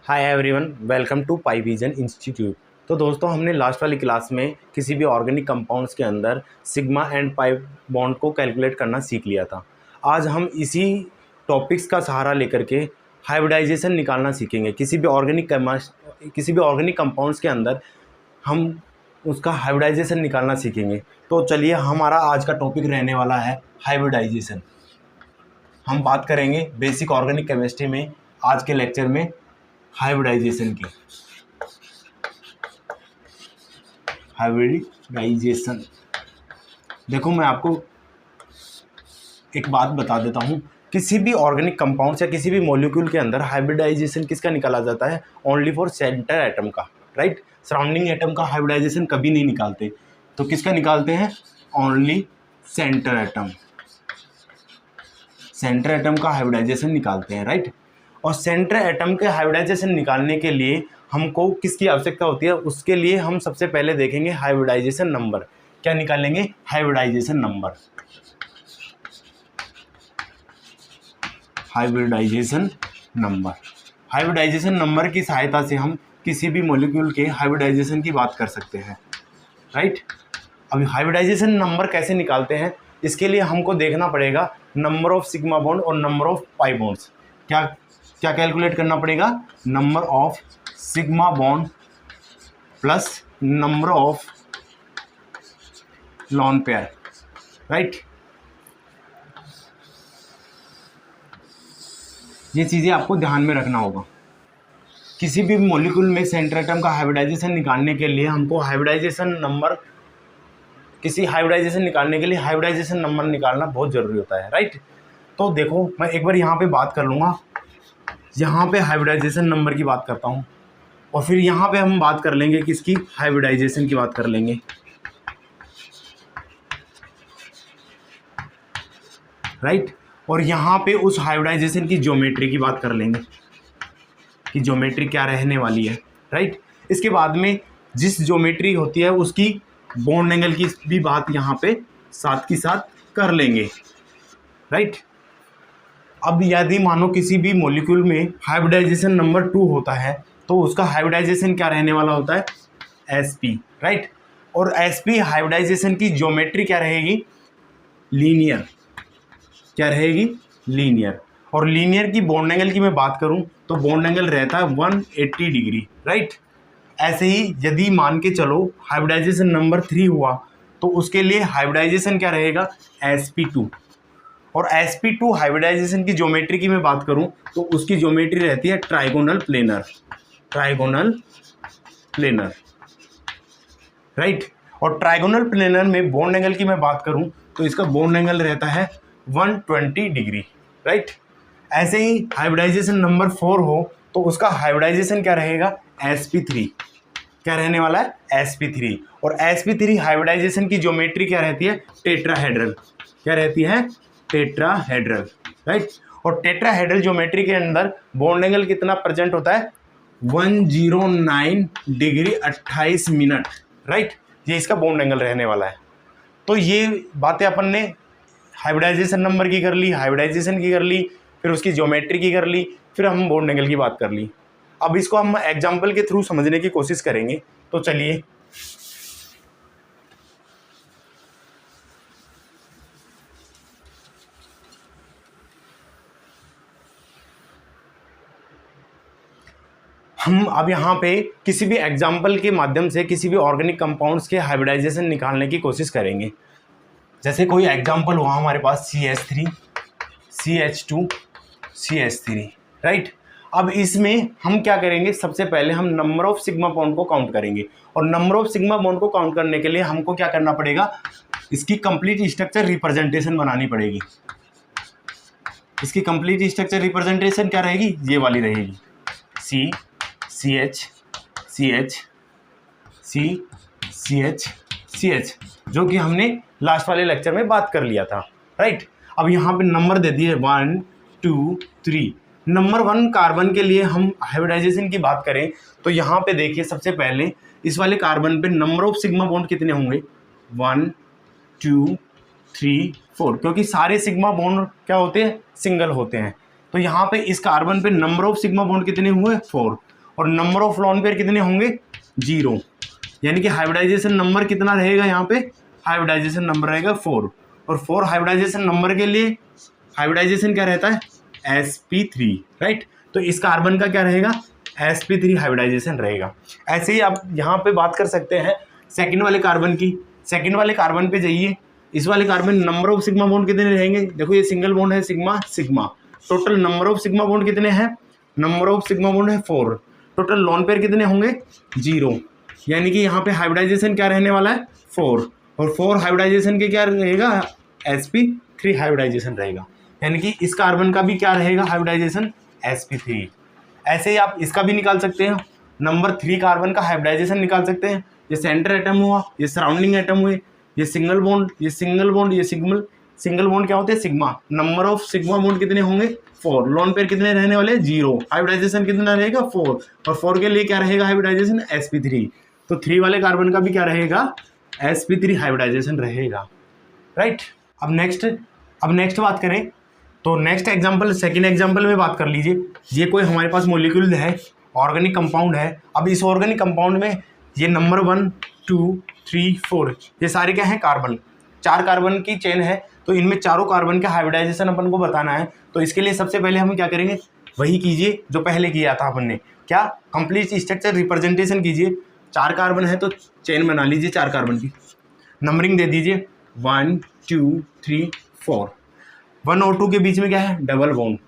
Hi everyone, welcome to pi vision institute. तो दोस्तों, हमने लास्ट वाली क्लास में किसी भी ऑर्गेनिक कंपाउंड्स के अंदर सिग्मा एंड पाई बॉन्ड को कैलकुलेट करना सीख लिया था। आज हम इसी टॉपिक्स का सहारा लेकर के हाइब्रिडाइजेशन निकालना सीखेंगे। किसी भी ऑर्गेनिक कंपाउंड्स के अंदर हम उसका हाइब्रिडाइजेशन निकालना सीखेंगे। तो चलिए, हमारा आज का टॉपिक रहने वाला है हाइब्रिडाइजेशन। हम बात करेंगे बेसिक ऑर्गेनिक केमिस्ट्री में आज के लेक्चर में हाइब्रिडाइजेशन की। हाइब्रिडाइजेशन, देखो मैं आपको एक बात बता देता हूँ। किसी भी ऑर्गेनिक कंपाउंड्स या किसी भी मॉलिक्यूल के अंदर हाइब्रिडाइजेशन किसका निकाला जाता है? ओनली फॉर सेंटर एटम का, राइट। सराउंडिंग एटम का हाइब्रिडाइजेशन कभी नहीं निकालते। तो किसका निकालते हैं? Only centre atom. Centre atom का हाइब्रिडाइजेशन निकालते हैं, राइट। और सेंटर एटम के हाइब्रिडाइजेशन निकालने के लिए हमको किसकी आवश्यकता होती है? उसके लिए हम सबसे पहले देखेंगे हाइब्रिडाइजेशन नंबर। क्या निकालेंगे? Hybridisation number. Hybridisation number, hybridisation number की सहायता से हम किसी भी मॉलिक्यूल के हाइब्रिडाइजेशन की बात कर सकते हैं, राइट। अभी हाइब्रिडाइजेशन नंबर कैसे निकालते हैं, इसके लिए हमको देखना पड़ेगा नंबर ऑफ सिग्मा बॉन्ड और नंबर ऑफ पाई बॉन्ड्स। क्या क्या कैलकुलेट करना पड़ेगा? Number of sigma bond plus number of lone pair, right. ये चीज़ें आपको ध्यान में रखना होगा। किसी भी मॉलिक्यूल में सेंटर एटम का हाइब्रिडाइजेशन निकालने के लिए हमको किसी हाइब्रिडाइजेशन निकालने के लिए हाइब्रिडाइजेशन नंबर निकालना बहुत ज़रूरी होता है, राइट। तो देखो, मैं एक बार यहाँ पे बात कर लूँगा। यहाँ पे हाइब्रिडाइजेशन नंबर की बात करता हूँ और फिर यहाँ पे हम बात कर लेंगे किसकी? हाइब्रिडाइजेशन की बात कर लेंगे, राइट। और यहाँ पे उस हाइब्रिडाइजेशन की ज्योमेट्री की बात कर लेंगे कि ज्योमेट्री क्या रहने वाली है, राइट। इसके बाद में जिस ज्योमेट्री होती है उसकी बॉन्ड एंगल की भी बात यहाँ पे साथ की साथ कर लेंगे, राइट। अब यदि मानो किसी भी मॉलिक्यूल में हाइब्रिडाइजेशन नंबर 2 होता है तो उसका हाइब्रिडाइजेशन क्या रहने वाला होता है? sp, right. और sp हाइब्रिडाइजेशन की ज्योमेट्री क्या रहेगी? लीनियर। क्या रहेगी? लीनियर। और लीनियर की बॉन्ड एंगल की मैं बात करूं तो बॉन्ड एंगल रहता है 180 डिग्री, राइट। ऐसे ही यदि मान के चलो हाइब्रिडाइजेशन नंबर 3 हुआ तो उसके लिए हाइब्रिडाइजेशन क्या रहेगा? sp2। और sp2 हाइब्रिडाइजेशन की ज्योमेट्री की मैं बात करूं तो उसकी ज्योमेट्री रहती है trigonal planar. Trigonal planar, right. और ट्राइगोनल प्लेनर में बॉन्ड एंगल की मैं बात करूं तो इसका बॉन्ड एंगल रहता है 120 डिग्री, राइट। ऐसे ही हाइब्रिडाइजेशन नंबर 4 हो तो उसका हाइब्रिडाइजेशन क्या रहेगा? sp3। क्या रहने वाला है? sp3। और sp3 हाइब्रिडाइजेशन की ज्योमेट्री क्या रहती है? टेट्राहेड्रल। क्या रहती है? Tetrahedral, right. और टेट्राहेड्रल ज्योमेट्री के अंदर बॉन्ड एंगल कितना प्रेजेंट होता है? 109 डिग्री 28 मिनट, राइट। ये इसका बॉन्ड एंगल रहने वाला है। तो ये बातें अपन ने हाइब्रिडाइजेशन नंबर की कर ली, हाइब्रिडाइजेशन की कर ली, फिर उसकी ज्योमेट्री की कर ली, फिर हम बॉन्ड एंगल की बात कर ली। अब इसको हम एग्जाम्पल के थ्रू समझने की कोशिश करेंगे। तो चलिए, हम अब यहाँ पे किसी भी एग्जाम्पल के माध्यम से किसी भी ऑर्गेनिक कंपाउंड्स के हाइब्रिडाइजेशन निकालने की कोशिश करेंगे। जैसे कोई एग्जाम्पल हुआ हमारे पास CH3 CH2 CH3, राइट। अब इसमें हम क्या करेंगे? सबसे पहले हम नंबर ऑफ सिग्मा बॉन्ड को काउंट करेंगे। और नंबर ऑफ सिग्मा बॉन्ड को काउंट करने के लिए हमको क्या करना पड़ेगा? इसकी कंप्लीट स्ट्रक्चर रिप्रेजेंटेशन बनानी पड़ेगी। इसकी कंप्लीट स्ट्रक्चर रिप्रेजेंटेशन क्या रहेगी? ये वाली रहेगी, C CH CH C CH CH, जो कि हमने लास्ट वाले लेक्चर में बात कर लिया था, राइट। अब यहाँ पे नंबर दे दिए 1 2 3। नंबर 1 कार्बन के लिए हम हाइब्रिडाइजेशन की बात करें तो यहाँ पे देखिए, सबसे पहले इस वाले कार्बन पे नंबर ऑफ सिग्मा बॉन्ड कितने होंगे? 1 2 3 4, क्योंकि सारे सिग्मा बॉन्ड क्या होते हैं? सिंगल होते हैं। तो यहाँ पे इस कार्बन पे नंबर ऑफ सिग्मा बॉन्ड कितने हुए? 4। और नंबर ऑफ लोन पेयर कितने होंगे 0, यानी कि हाइब्रिडाइजेशन नंबर कितना रहेगा यहाँ पे, हाइब्रिडाइजेशन नंबर रहेगा 4, और 4 हाइब्रिडाइजेशन नंबर के लिए हाइब्रिडाइजेशन क्या रहता है sp3, राइट। तो इस कार्बन का क्या रहेगा sp3 हाइब्रिडाइजेशन रहेगा। ऐसे ही आप यहाँ पे बात कर सकते हैं सेकंड वाले कार्बन की। सेकंड वाले कार्बन पे जाइए, इस वाले carbon number of sigma bond कितने रहेंगे, देखो ये सिंगल बॉन्ड है sigma sigma, total number of sigma bond कितने हैं, नंबर ऑफ सिग्मा बॉन्ड है 4, टोटल लोन पेयर कितने होंगे 0, यानी कि यहाँ पे हाइब्रिडाइजेशन क्या रहने वाला है 4, और 4 हाइब्रिडाइजेशन के क्या रहेगा sp3 हाइब्रिडाइजेशन रहेगा, यानी कि इस कार्बन का भी क्या रहेगा हाइब्रिडाइजेशन sp3। ऐसे ही आप इसका भी निकाल सकते हैं, नंबर 3 कार्बन का हाइब्रिडाइजेशन निकाल सकते हैं। ये सेंटर एटम हुआ, ये सराउंडिंग एटम हुए, ये सिंगल बॉन्ड, ये सिंगल बॉन्ड, ये सिंगल बॉन्ड क्या होते हैं sigma, number of sigma bond कितने होंगे 4, लोन पेयर कितने रहने वाले 0, हाइब्रिडाइजेशन कितना रहेगा 4, और 4 के लिए क्या रहेगा हाइब्रिडाइजेशन sp3। तो 3 वाले कार्बन का भी क्या रहेगा sp3 हाइब्रिडाइजेशन रहेगा, राइट। अब नेक्स्ट बात करें तो नेक्स्ट एग्जांपल, सेकंड एग्जांपल में बात कर लीजिए। ये कोई हमारे पास मॉलिक्यूल है, ऑर्गेनिक कंपाउंड है। अब इस ऑर्गेनिक कंपाउंड में ये नंबर 1 2 3 4 ये सारे क्या हैं कार्बन, 4 कार्बन की चेन है, तो इनमें चारों कार्बन का हाइब्रिडाइजेशन अपन को बताना है। तो इसके लिए सबसे पहले हम क्या करेंगे, वही कीजिए जो पहले किया था अपन ने, क्या कंप्लीट स्ट्रक्चर रिप्रेजेंटेशन कीजिए। 4 कार्बन है तो चेन बना लीजिए 4 कार्बन की, नंबरिंग दे दीजिए 1 2 3 4, 1 और 2 के बीच में क्या है डबल बॉन्ड,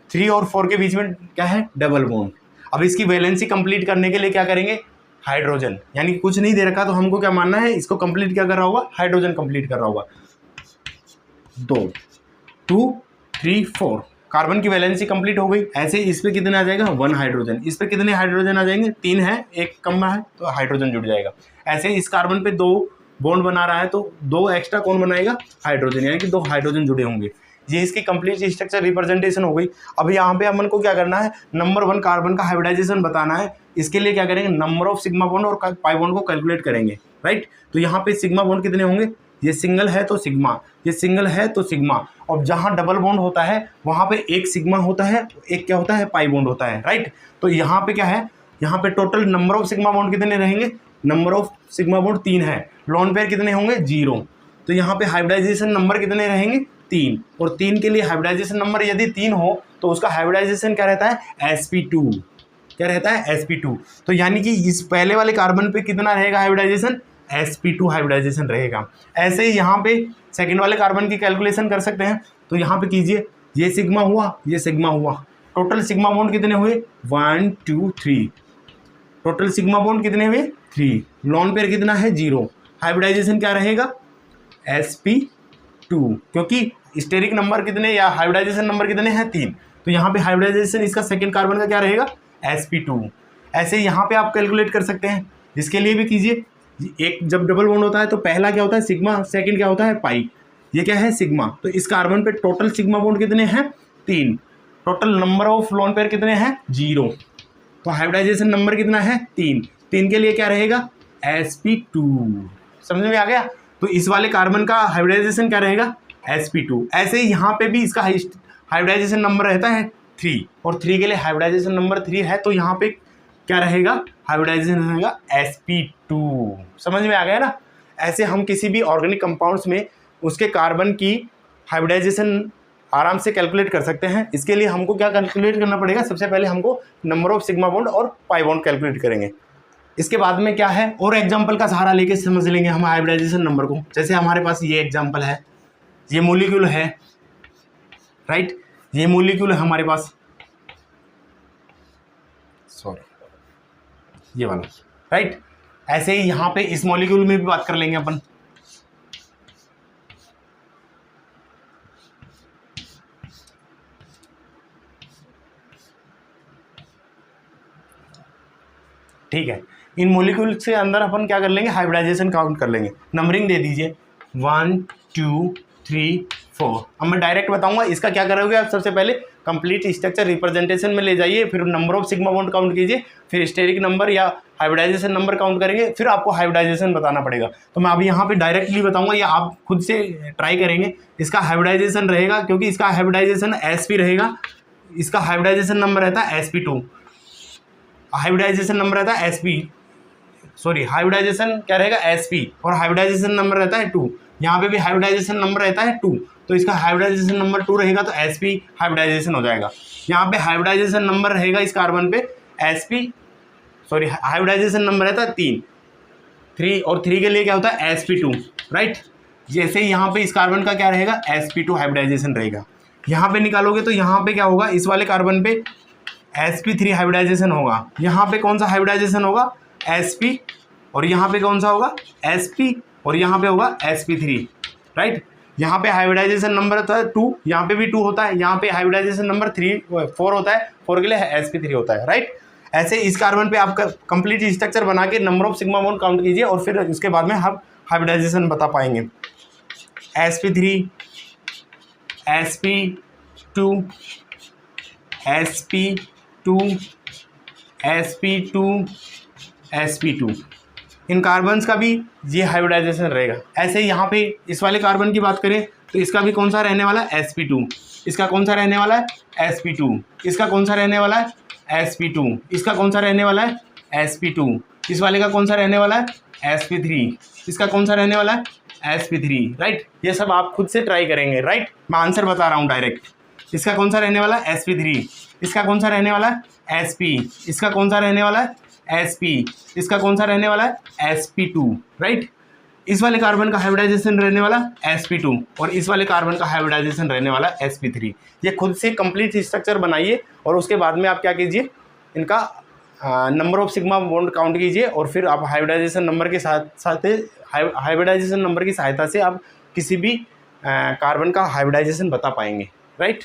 3 और 4 के बीच में क्या है डबल बॉन्ड। अब इसकी वैलेंसी कंप्लीट करने के लिए क्या करेंगे हाइड्रोजन, यानी कि कुछ नहीं दे रखा तो हमको क्या मानना है, इसको कंप्लीट क्या कर रहा होगा हाइड्रोजन कंप्लीट कर रहा होगा। 2 3 4 कार्बन की वैलेंसी कंप्लीट हो गई। ऐसे इस पे कितने आ जाएगा 1 हाइड्रोजन, इस पे कितने हाइड्रोजन आ जाएंगे 3 है, एक कम है तो हाइड्रोजन जुड़ जाएगा। ऐसे इस कार्बन पे 2 बॉन्ड बना रहा है तो 2 एक्स्ट्रा कौन बनाएगा हाइड्रोजन, यानी कि 2 हाइड्रोजन जुड़े होंगे। ये इसकी कंप्लीट स्ट्रक्चर रिप्रेजेंटेशन हो गई। अब यहाँ पे अपन को क्या करना है, नंबर 1 कार्बन का हाइब्रिडाइजेशन बताना है। इसके लिए क्या करेंगे, नंबर ऑफ सिग्मा बॉन्ड और पाई बॉन्ड को कैलकुलेट करेंगे, राइट। तो यहाँ पे सिग्मा बॉन्ड कितने होंगे, ये सिंगल है तो सिग्मा, ये सिंगल है तो सिग्मा, और जहाँ डबल बॉन्ड होता है वहाँ पे एक सिग्मा होता है, एक क्या होता है पाई बॉन्ड होता है, राइट। तो यहाँ पे क्या है, यहाँ पे total number of sigma bond कितने रहेंगे, नंबर ऑफ सिग्मा बॉन्ड 3 है, लोन पेयर कितने होंगे 0, तो यहाँ पे हाइब्रिडाइजेशन नंबर कितने रहेंगे 3, और 3 के लिए हाइब्रिडाइजेशन नंबर यदि 3 हो तो उसका हाइब्रिडाइजेशन क्या रहता है sp2, क्या रहता है sp2। तो यानी कि इस पहले वाले कार्बन पे कितना रहेगा हाइब्रिडाइजेशन sp2 हाइब्रिडाइजेशन रहेगा। ऐसे ही यहाँ पे सेकंड वाले कार्बन की कैलकुलेशन कर सकते हैं। तो यहाँ पे कीजिए, ये सिग्मा हुआ, ये सिग्मा हुआ, टोटल सिग्मा बॉन्ड कितने हुए 1 2 3, टोटल सिग्मा बॉन्ड कितने हुए 3, लोन पेयर कितना है 0, हाइब्रिडाइजेशन क्या रहेगा sp2, क्योंकि स्टेरिक नंबर कितने या हाइब्रिडाइजेशन नंबर कितने हैं 3, तो यहाँ पे हाइब्रिडाइजेशन इसका सेकंड कार्बन का क्या रहेगा sp2। ऐसे यहाँ पे आप कैलकुलेट कर सकते हैं, इसके लिए भी कीजिए। एक जब डबल बॉन्ड होता है तो पहला क्या होता है सिग्मा, सेकंड क्या होता है पाई, ये क्या है सिग्मा, तो इस कार्बन पे टोटल सिग्मा बॉन्ड कितने हैं 3, total number of lone pair कितने हैं 0, तो हाइब्रिडाइजेशन नंबर कितना है 3 के लिए क्या रहेगा sp2। समझ में आ गया। तो इस वाले कार्बन का हाइब्रिडाइजेशन क्या रहेगा sp2। ऐसे ही यहाँ पे भी इसका हाइब्रिडाइजेशन नंबर रहता है 3, और 3 के लिए हाइब्रिडाइजेशन नंबर 3 है, तो यहाँ पे क्या रहेगा हाइब्रिडाइजेशन रहेगा sp2। समझ में आ गया ना। ऐसे हम किसी भी ऑर्गेनिक कंपाउंड्स में उसके कार्बन की हाइब्रिडाइजेशन आराम से कैलकुलेट कर सकते हैं। इसके लिए हमको क्या कैलकुलेट करना पड़ेगा, सबसे पहले हमको नंबर ऑफ सिग्मा बॉन्ड और पाई बॉन्ड कैलकुलेट करेंगे। इसके बाद में क्या है, और एग्जाम्पल का सहारा लेके समझ लेंगे हम हाइब्रिडाइजेशन नंबर को। जैसे हमारे पास ये एग्जाम्पल है, ये मोलिक्यूल है, राइट, ये मोलिक्यूल है हमारे पास, सॉरी ये वाला, राइट। ऐसे ही यहाँ पे इस मॉलिक्यूल में भी बात कर लेंगे अपन। ठीक है, इन मॉलिक्यूल से अंदर अपन क्या कर लेंगे हाइब्रिडाइजेशन काउंट कर लेंगे। नंबरिंग दे दीजिए 1 2 3 4। अब मैं डायरेक्ट बताऊंगा, इसका क्या करोगे आप, सबसे पहले कंप्लीट स्ट्रक्चर रिप्रेजेंटेशन में ले जाइए, फिर number of sigma bond count कीजिए, फिर स्टेरिक नंबर या हाइब्रिडाइजेशन नंबर काउंट करेंगे, फिर आपको हाइब्रिडाइजेशन बताना पड़ेगा। तो मैं अभी यहाँ पे डायरेक्टली बताऊंगा या आप खुद से ट्राई करेंगे। इसका हाइब्रिडाइजेशन रहेगा, क्योंकि इसका हाइब्रिडाइजेशन sp रहेगा, इसका हाइब्रिडाइजेशन नंबर रहता है sp2। हाइब्रिडाइजेशन नंबर रहता है sp, सॉरी हाइब्रिडाइजेशन क्या रहेगा sp, और हाइब्रिडाइजेशन नंबर रहता है 2। यहाँ पे भी हाइब्रिडाइजेशन नंबर रहता है 2, तो इसका हाइब्रिडाइजेशन नंबर 2 रहेगा तो sp हाइब्रिडाइजेशन हो जाएगा। यहाँ पे हाइब्रिडाइजेशन नंबर रहेगा इस कार्बन पे sp, सॉरी हाइब्रिडाइजेशन नंबर रहता है 3 और 3 के लिए क्या होता है sp2, राइट। जैसे यहाँ पे इस कार्बन का क्या रहेगा sp2 हाइब्रिडाइजेशन रहेगा। यहाँ पे निकालोगे तो यहाँ पे क्या होगा, इस वाले कार्बन पे sp3 हाइब्रिडाइजेशन होगा। यहाँ पे कौन सा हाइब्रिडाइजेशन होगा sp, और यहाँ पे कौन सा होगा sp, और यहाँ पे होगा sp3, राइट। यहाँ पे हाइब्रिडाइजेशन नंबर होता है 2, यहाँ पे भी 2 होता है, यहाँ पे हाइब्रिडाइजेशन नंबर 4 होता है, 4 के लिए sp3 होता है, राइट। ऐसे इस कार्बन पे आप कंप्लीट स्ट्रक्चर बना के number of sigma bond count कीजिए और फिर उसके बाद में हम हाइब्रिडाइजेशन बता पाएंगे। sp3 sp2 sp2 sp2 sp2, इन कार्बन्स का भी ये हाइब्रिडाइजेशन रहेगा। ऐसे यहाँ पे इस वाले कार्बन की बात करें तो इसका भी कौन सा रहने वाला है sp2, इसका कौन सा रहने वाला है sp2, इसका कौन सा रहने वाला है sp2, इसका कौन सा रहने वाला है sp2, इस वाले का कौन सा रहने वाला है sp3, इसका कौन सा रहने वाला है sp3, राइट। ये सब आप खुद से ट्राई करेंगे, राइट। मैं आंसर बता रहा हूँ डायरेक्ट। इसका कौन सा रहने वाला है sp3, इसका कौन सा रहने वाला है sp, इसका कौन सा रहने वाला है sp, इसका कौन सा रहने वाला है sp2, राइट। इस वाले कार्बन का हाइब्रिडाइजेशन रहने वाला sp2 और इस वाले कार्बन का हाइब्रिडाइजेशन रहने वाला sp3। ये खुद से कंप्लीट स्ट्रक्चर बनाइए और उसके बाद में आप क्या कीजिए, इनका number of sigma bond count कीजिए और फिर आप हाइब्रिडाइजेशन नंबर के साथ हाइब्रिडाइजेशन नंबर की सहायता से आप किसी भी कार्बन का हाइब्रिडाइजेशन बता पाएंगे, राइट।